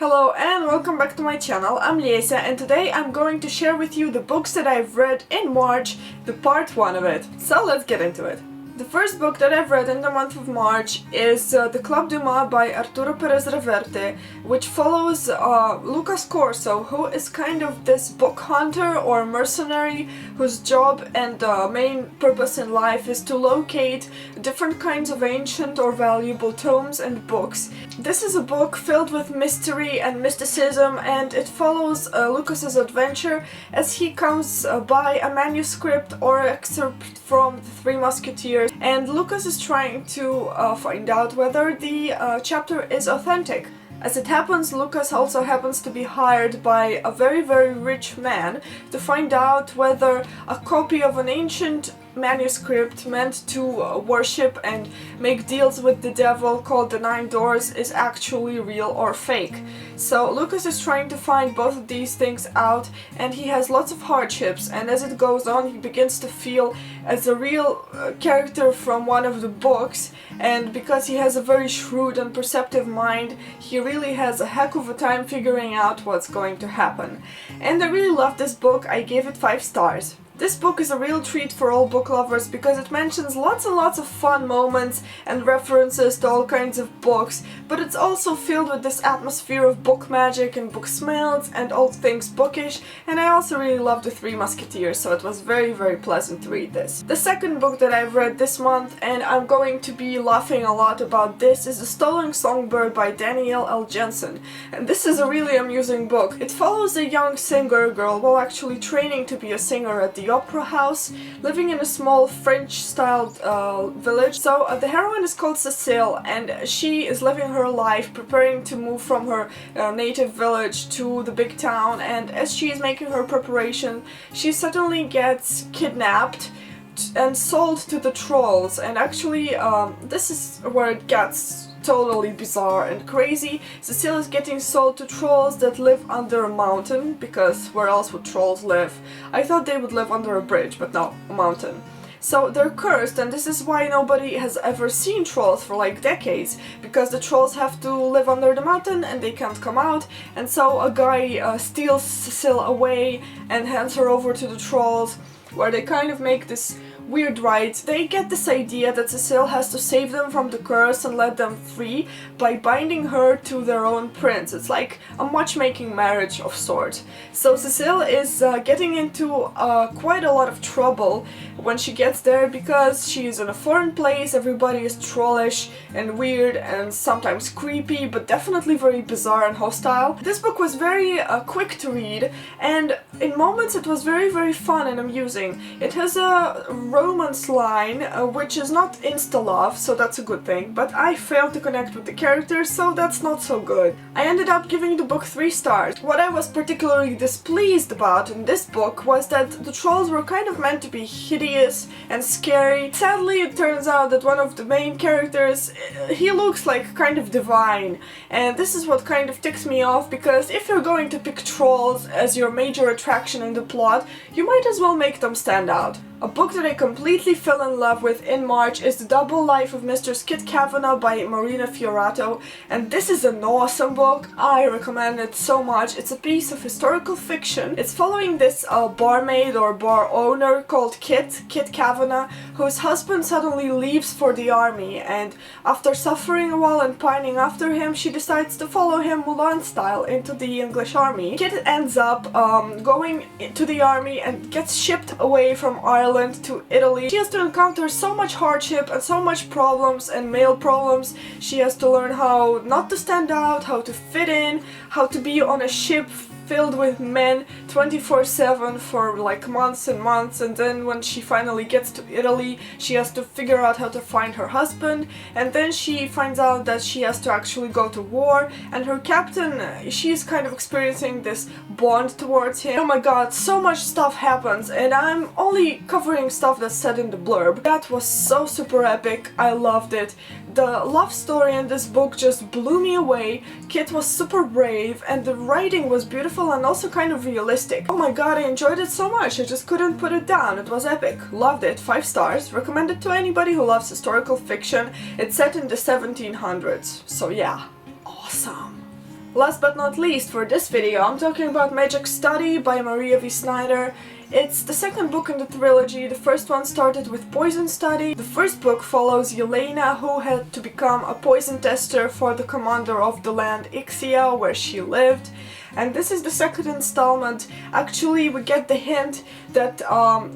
Hello and welcome back to my channel. I'm Liesa and today I'm going to share with you the books that I've read in March, the part 1 of it. So let's get into it. The first book that I've read in the month of March is the Club Duma by Arturo Perez Reverte, which follows Lucas Corso, who is kind of this book hunter or mercenary whose job and main purpose in life is to locate different kinds of ancient or valuable tomes and books. This is a book filled with mystery and mysticism, and it follows Lucas's adventure as he comes by a manuscript or excerpt from the Three Musketeers, and Lucas is trying to find out whether the chapter is authentic. As it happens, Lucas also happens to be hired by a very rich man to find out whether a copy of an ancient manuscript meant to worship and make deals with the devil called the Nine Doors is actually real or fake. So Lucas is trying to find both of these things out, and he has lots of hardships, and as it goes on he begins to feel as a real character from one of the books, and because he has a very shrewd and perceptive mind, he really has a heck of a time figuring out what's going to happen. And I really love this book. I gave it 5 stars. This book is a real treat for all book lovers because it mentions lots and lots of fun moments and references to all kinds of books, but it's also filled with this atmosphere of book magic and book smells and all things bookish, and I also really love the Three Musketeers, so it was very pleasant to read this. The second book that I've read this month, and I'm going to be laughing a lot about this, is The Stolen Songbird by Danielle L. Jensen, and this is a really amusing book. It follows a young singer girl while actually training to be a singer at the opera house, living in a small French-styled village. So the heroine is called Cecile, and she is living her life preparing to move from her native village to the big town, and as she is making her preparation, she suddenly gets kidnapped and sold to the trolls. And actually this is where it gets totally bizarre and crazy. Cecile is getting sold to trolls that live under a mountain, because where else would trolls live? I thought they would live under a bridge, but no, a mountain. So they're cursed, and this is why nobody has ever seen trolls for like decades, because the trolls have to live under the mountain and they can't come out, and so a guy steals Cecile away and hands her over to the trolls, where they kind of make this weird rite. They get this idea that Cecile has to save them from the curse and let them free by binding her to their own prince. It's like a matchmaking marriage of sorts. So Cecile is getting into quite a lot of trouble when she gets there, because she is in a foreign place, everybody is trollish and weird and sometimes creepy, but definitely very bizarre and hostile. This book was very quick to read, and in moments it was very fun and amusing. It has a romance line, which is not insta-love, so that's a good thing, but I failed to connect with the characters, so that's not so good. I ended up giving the book 3 stars. What I was particularly displeased about in this book was that the trolls were kind of meant to be hideous and scary. Sadly, it turns out that one of the main characters, he looks like kind of divine, and this is what kind of ticks me off, because if you're going to pick trolls as your major attraction in the plot, you might as well make them stand out. A book that I completely fell in love with in March is The Double Life of Mr. Skid Kavanagh by Marina Fiorato, and this is an awesome book. I recommend it so much. It's a piece of historical fiction. It's following this barmaid or bar owner called Kit Kavanagh, whose husband suddenly leaves for the army, and after suffering a while and pining after him, she decides to follow him Mulan style into the English army. Kit ends up going to the army and gets shipped away from Ireland to Italy. She has to encounter so much hardship and so much problems and male problems. She has to learn how not to stand out, how to fit in, how to be on a ship filled with men 24/7 for like months and months, and then when she finally gets to Italy, she has to figure out how to find her husband, and then she finds out that she has to actually go to war, and her captain, she's kind of experiencing this bond towards him. Oh my god, so much stuff happens, and I'm only covering stuff that's said in the blurb. That was so super epic. I loved it. The love story in this book just blew me away. Kit was super brave, and the writing was beautiful and also kind of realistic. Oh my god, I enjoyed it so much, I just couldn't put it down. It was epic. Loved it. 5 stars. Recommend it to anybody who loves historical fiction. It's set in the 1700s. So yeah, awesome. Last but not least, for this video, I'm talking about Magic Study by Maria V. Snyder. It's the second book in the trilogy. The first one started with Poison Study. The first book follows Yelena, who had to become a poison tester for the commander of the land Ixia, where she lived. And this is the second installment. Actually, we get the hint that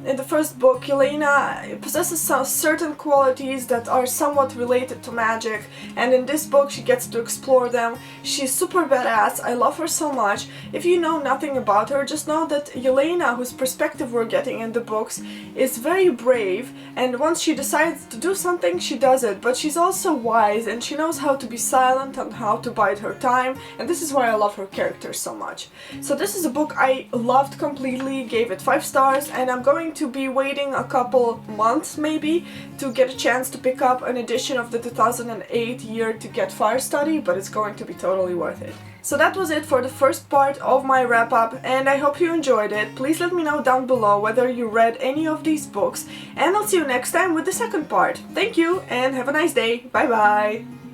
in the first book, Yelena possesses some certain qualities that are somewhat related to magic, and in this book she gets to explore them. She's super badass. I love her so much. If you know nothing about her, just know that Yelena, whose perspective we're getting in the books, is very brave, and once she decides to do something, she does it. But she's also wise, and she knows how to be silent and how to bide her time, and this is why I love her character so much. So this is a book I loved completely, gave it 5 stars, and I'm going to be waiting a couple months maybe to get a chance to pick up an edition of the 2008 Year to Get Fire Study, but it's going to be totally worth it. So that was it for the first part of my wrap-up, and I hope you enjoyed it. Please let me know down below whether you read any of these books, and I'll see you next time with the second part. Thank you, and have a nice day. Bye bye!